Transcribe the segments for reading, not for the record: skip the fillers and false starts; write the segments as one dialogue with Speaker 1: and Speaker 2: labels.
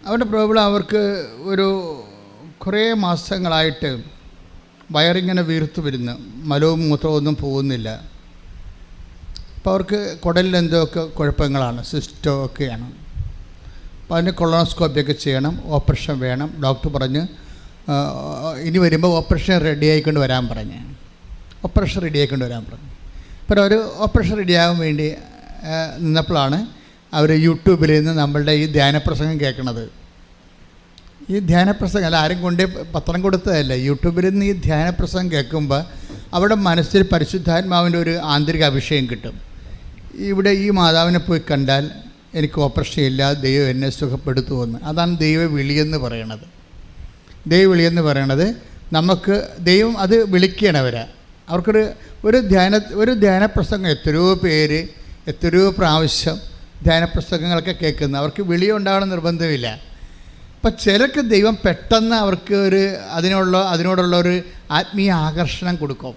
Speaker 1: അവരുടെ പ്രോബ്ലം അവർക്ക് ഒരു കുറേ മാസങ്ങളായിട്ട് വയറിങ്ങനെ വീർത്തു വരുന്നു, മലവും മൂത്രവും ഒന്നും പോകുന്നില്ല. അപ്പോൾ അവർക്ക് കുടലിൽ എന്തൊക്കെ കുഴപ്പങ്ങളാണ്, സിസ്റ്റോ ഒക്കെയാണ്. അപ്പോൾ അതിന് കൊളോണോസ്കോപ്പിയൊക്കെ ചെയ്യണം, ഓപ്പറേഷൻ വേണം. ഡോക്ടർ പറഞ്ഞ് ഇനി വരുമ്പോൾ ഓപ്പറേഷൻ റെഡി ആയിക്കൊണ്ട് വരാൻ പറഞ്ഞു. അപ്പോൾ ഒരു ഓപ്പറേഷൻ റെഡിയാകാൻ വേണ്ടി നിന്നപ്പോഴാണ് അവർ യൂട്യൂബിൽ നിന്ന് നമ്മളുടെ ഈ ധ്യാനപ്രസംഗം കേൾക്കണത്. ഈ ധ്യാനപ്രസംഗം അല്ല, ആരും കൊണ്ട് പത്രം കൊടുത്തതല്ല, യൂട്യൂബിൽ നിന്ന് ഈ ധ്യാനപ്രസംഗം കേൾക്കുമ്പോൾ അവിടെ മനസ്സിൽ പരിശുദ്ധാത്മാവിൻ്റെ ഒരു ആന്തരിക അഭിഷേകം കിട്ടും. ഇവിടെ ഈ മാതാവിനെ പോയി കണ്ടാൽ എനിക്ക് ഓപ്പറേഷൻ ഇല്ല, ദൈവം എന്നെ സുഖപ്പെടുത്തുമെന്ന്. അതാണ് ദൈവവിളിയെന്ന് പറയണത്. ദൈവവിളിയെന്ന് പറയണത് നമുക്ക് ദൈവം അത് വിളിക്കണവരാ. ഒരു ധ്യാനപ്രസംഗം എത്രയോ പ്രാവശ്യം ധ്യാനപ്രസംഗങ്ങളൊക്കെ കേൾക്കുന്നു. അവർക്ക് വിളിയുണ്ടാവണം നിർബന്ധമില്ല. അപ്പം ചിലർക്ക് ദൈവം പെട്ടെന്ന് അവർക്ക് അതിനോടുള്ള ഒരു ആത്മീയ ആകർഷണം കൊടുക്കും.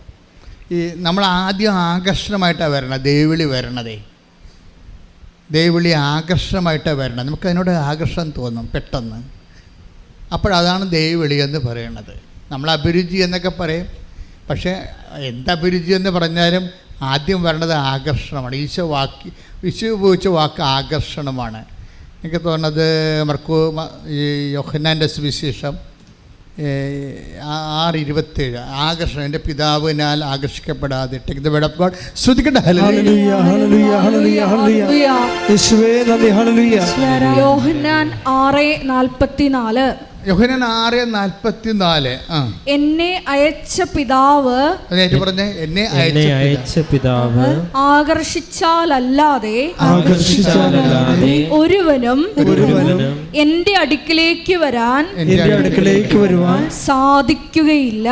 Speaker 1: ഈ നമ്മൾ ആദ്യം ആകർഷണമായിട്ടാണ് വരണത്, ദൈവവിളി ആകർഷണമായിട്ടാണ് വരണത്. നമുക്കതിനോട് ആകർഷണം തോന്നും പെട്ടെന്ന്. അപ്പോഴതാണ് ദൈവവിളി എന്ന് പറയണത്. നമ്മൾ അഭിരുചി എന്നൊക്കെ പറയും, പക്ഷേ എന്തഭിരുചി എന്ന് പറഞ്ഞാലും ആദ്യം വരണത് ആകർഷണമാണ്. ഈശോ ഉപയോഗിച്ച വാക്ക് ആകർഷണമാണ്. എനിക്ക് തോന്നുന്നത് യോഹന്നാൻ്റെ സുവിശേഷം 6:27 ആകർഷണം. എൻ്റെ പിതാവിനാൽ ആകർഷിക്കപ്പെടാതെ ശ്രദ്ധിക്കട്ടെ.
Speaker 2: യോഹന്നാൻ 6:44
Speaker 1: യോഹന്നാൻ 6:44
Speaker 2: എന്നെ അയച്ച പിതാവ്
Speaker 1: എന്നെ അയച്ച പിതാവ്
Speaker 2: ആകർഷിച്ചാലല്ലാതെ ഒരുവനും എന്റെ അടുക്കിലേക്ക് വരാൻ സാധിക്കുകയില്ല.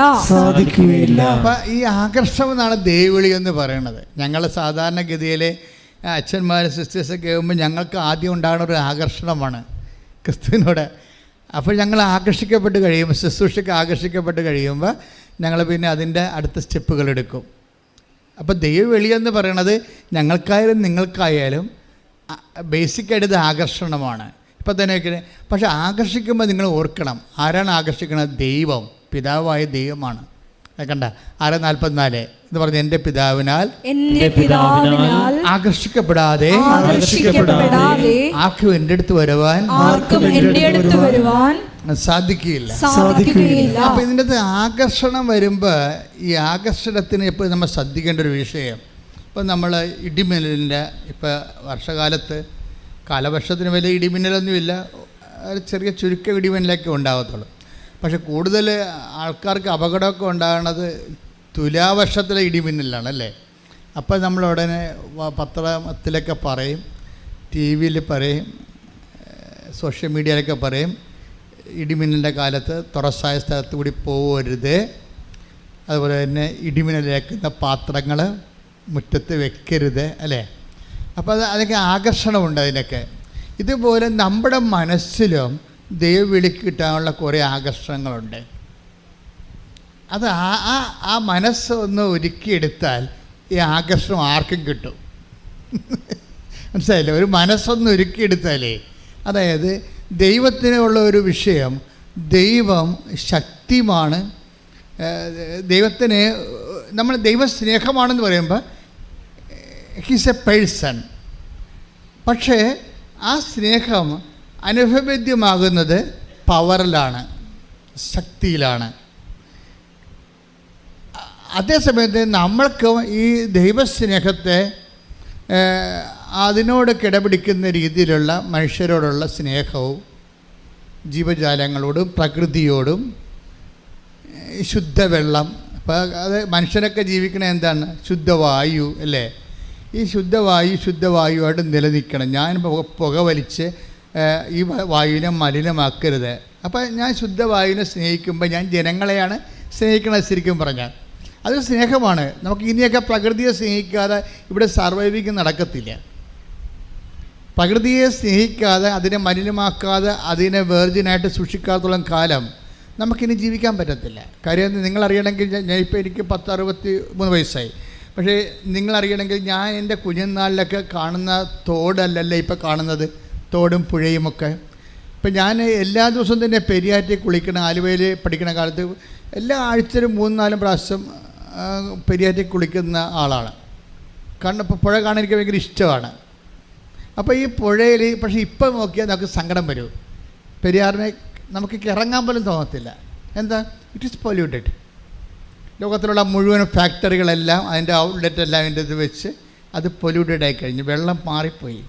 Speaker 1: അപ്പൊ ഈ ആകർഷണം എന്നാണ് ദൈവവിളി എന്ന് പറയുന്നത്. ഞങ്ങൾ സാധാരണഗതിയിലെ അച്ഛന്മാർ സിസ്റ്റേഴ്സൊക്കെ ആകുമ്പോൾ ഞങ്ങൾക്ക് ആദ്യം ഉണ്ടാകുന്ന ഒരു ആകർഷണമാണ് ക്രിസ്തുവിനോട്. അപ്പോൾ ഞങ്ങൾ ആകർഷിക്കപ്പെട്ട് കഴിയുമ്പോൾ, ശുശ്രൂഷയ്ക്ക് ആകർഷിക്കപ്പെട്ട് കഴിയുമ്പോൾ ഞങ്ങൾ പിന്നെ അതിൻ്റെ അടുത്ത സ്റ്റെപ്പുകൾ എടുക്കും. അപ്പോൾ ദൈവവിളിയെന്ന് പറയണത് ഞങ്ങൾക്കായാലും നിങ്ങൾക്കായാലും ബേസിക്കായിട്ട് ഇത് ആകർഷണമാണ്. ഇപ്പം തന്നെ പക്ഷെ ആകർഷിക്കുമ്പോൾ നിങ്ങൾ ഓർക്കണം, ആരാണ് ആകർഷിക്കുന്നത്? ദൈവം, പിതാവായ ദൈവമാണ്. കണ്ട 6:44 എന്ന് പറഞ്ഞ എൻ്റെ പിതാവിനാൽ ആകർഷിക്കപ്പെടാതെ ആർക്കും എൻ്റെ അടുത്ത് വരുവാൻ സാധിക്കുകയില്ല. അപ്പൊ ഇതിൻ്റെ അകത്ത് ആകർഷണം വരുമ്പോൾ ഈ ആകർഷണത്തിന് ഇപ്പോൾ നമ്മൾ ശ്രദ്ധിക്കേണ്ട ഒരു വിഷയം, ഇപ്പം നമ്മൾ ഇടിമിന്നലിൻ്റെ ഇപ്പോൾ വർഷകാലത്ത് കാലവർഷത്തിന് വലിയ ഇടിമിന്നലൊന്നുമില്ല, ചെറിയ ചുരുക്ക ഇടിമിന്നലൊക്കെ ഉണ്ടാകത്തുള്ളൂ. പക്ഷെ കൂടുതൽ ആൾക്കാർക്ക് അപകടമൊക്കെ ഉണ്ടാകുന്നത് തുലാവർഷത്തിലെ ഇടിമിന്നലാണ് അല്ലേ. അപ്പോൾ നമ്മൾ ഉടനെ പത്രത്തിലൊക്കെ പറയും, ടി വിയിൽ പറയും, സോഷ്യൽ മീഡിയയിലൊക്കെ പറയും, ഇടിമിന്നലിൻ്റെ കാലത്ത് തുറസായ സ്ഥലത്ത് കൂടി പോകരുത്, അതുപോലെ തന്നെ ഇടിമിന്നലേക്കുന്ന പാത്രങ്ങൾ മുറ്റത്ത് വെക്കരുത് അല്ലേ. അപ്പോൾ അതൊക്കെ ആകർഷണമുണ്ട് അതിനൊക്കെ. ഇതുപോലെ നമ്മുടെ മനസ്സിലും ദൈവവിളിക്ക് കിട്ടാനുള്ള കുറേ ആകർഷണങ്ങളുണ്ട്. അത് ആ മനസ്സ് ഒന്ന് ഒരുക്കിയെടുത്താൽ ഈ ആകർഷണം ആർക്കും കിട്ടും. മനസ്സിലായില്ലേ? ഒരു മനസ്സൊന്ന് ഒരുക്കിയെടുത്താലേ, അതായത് ദൈവത്തിനുള്ള ഒരു വിഷയം, ദൈവം ശക്തിമാണ്, ദൈവത്തിന് നമ്മൾ ദൈവസ്നേഹമാണെന്ന് പറയുമ്പോൾ ഹീസ് എ പേഴ്സൺ. പക്ഷേ ആ സ്നേഹം അനുഭവേദ്യമാകുന്നത് പവറിലാണ്, ശക്തിയിലാണ്. അതേസമയത്ത് നമ്മൾക്ക് ഈ ദൈവസ്നേഹത്തെ അതിനോട് കിടപിടിക്കുന്ന രീതിയിലുള്ള മനുഷ്യരോടുള്ള സ്നേഹവും ജീവജാലങ്ങളോടും പ്രകൃതിയോടും ശുദ്ധവെള്ളം, അപ്പോൾ അത് മനുഷ്യരൊക്കെ ജീവിക്കണ എന്താണ്? ശുദ്ധവായു അല്ലേ. ഈ ശുദ്ധവായുവായിട്ട് നിലനിൽക്കണം. ഞാൻ പുക വലിച്ച് ഈ വായുവിനെ മലിനമാക്കരുത്. അപ്പോൾ ഞാൻ ശുദ്ധവായുവിനെ സ്നേഹിക്കുമ്പോൾ ഞാൻ ജനങ്ങളെയാണ് സ്നേഹിക്കണത്. ശരിക്കും പറഞ്ഞാൽ അതൊരു സ്നേഹമാണ്. നമുക്ക് ഇനിയൊക്കെ പ്രകൃതിയെ സ്നേഹിക്കാതെ ഇവിടെ സർവൈവിങ് നടക്കത്തില്ല. പ്രകൃതിയെ സ്നേഹിക്കാതെ, അതിനെ മലിനമാക്കാതെ, അതിനെ വെർജിനായിട്ട് സൂക്ഷിക്കാത്തോളം കാലം നമുക്കിനി ജീവിക്കാൻ പറ്റത്തില്ല. കാര്യം നിങ്ങളറിയണമെങ്കിൽ, ഇപ്പോൾ എനിക്ക് 63 വയസ്സായി, പക്ഷേ നിങ്ങളറിയണമെങ്കിൽ ഞാൻ എൻ്റെ കുഞ്ഞുനാളിലൊക്കെ കാണുന്ന തോടല്ലല്ലേ ഇപ്പോൾ കാണുന്നത്, തോടും പുഴയുമൊക്കെ. ഇപ്പം ഞാൻ എല്ലാ ദിവസവും തന്നെ പെരിയാറ്റിൽ കുളിക്കണം. ആലുവയിൽ പഠിക്കുന്ന കാലത്ത് എല്ലാ ആഴ്ചയിലും 3-4 പ്രാവശ്യം പെരിയാറ്റിൽ കുളിക്കുന്ന ആളാണ്. കാരണം ഇപ്പോൾ പുഴ കാണാൻ എനിക്ക് ഭയങ്കര ഇഷ്ടമാണ്. അപ്പോൾ ഈ പുഴയിൽ പക്ഷേ ഇപ്പം നോക്കിയാൽ നമുക്ക് സങ്കടം വരും. പെരിയാറിനെ നമുക്ക് ഇറങ്ങാൻ പോലും തോന്നത്തില്ല. എന്താ? It is polluted. ലോകത്തിലുള്ള മുഴുവൻ ഫാക്ടറികളെല്ലാം അതിൻ്റെ ഔട്ട്ലെറ്റ് എല്ലാം അതിൻ്റെ ഇത് വെച്ച് അത് പൊല്യൂട്ടഡ് ആയി കഴിഞ്ഞു. വെള്ളം മാറിപ്പോയി.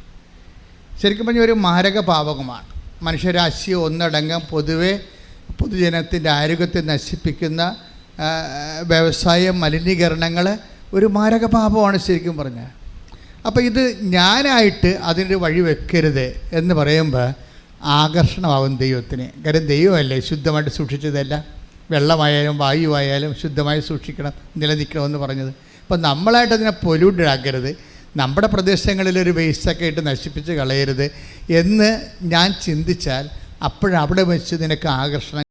Speaker 1: ശരിക്കും പറഞ്ഞാൽ ഒരു മാരക പാപകമാണ്. മനുഷ്യരാശി ഒന്നടങ്കം പൊതുവെ പൊതുജനത്തിൻ്റെ ആരോഗ്യത്തെ നശിപ്പിക്കുന്ന വ്യവസായ മലിനീകരണങ്ങൾ ഒരു മാരക പാപമാണ് ശരിക്കും പറഞ്ഞാൽ. അപ്പോൾ ഇത് ഞാനായിട്ട് അതിനൊരു വഴി വെക്കരുത് എന്ന് പറയുമ്പോൾ ആകർഷണമാകും ദൈവത്തിന്. കാര്യം ദൈവമല്ലേ ശുദ്ധമായിട്ട് സൂക്ഷിച്ചതല്ല. വെള്ളമായാലും വായുവായാലും ശുദ്ധമായി സൂക്ഷിക്കണം, നിലനിൽക്കണമെന്ന് പറഞ്ഞത്. അപ്പോൾ നമ്മളായിട്ട് അതിനെ പൊല്യൂട്ടഡ് ആക്കരുത്, നമ്മുടെ പ്രദേശങ്ങളിലൊരു വേസ്റ്റൊക്കെ ഇട്ട് നശിപ്പിച്ച് കളയരുത് എന്ന് ഞാൻ ചിന്തിച്ചാൽ അപ്പോഴവിടെ വെച്ച് നിനക്ക് ആകർഷണം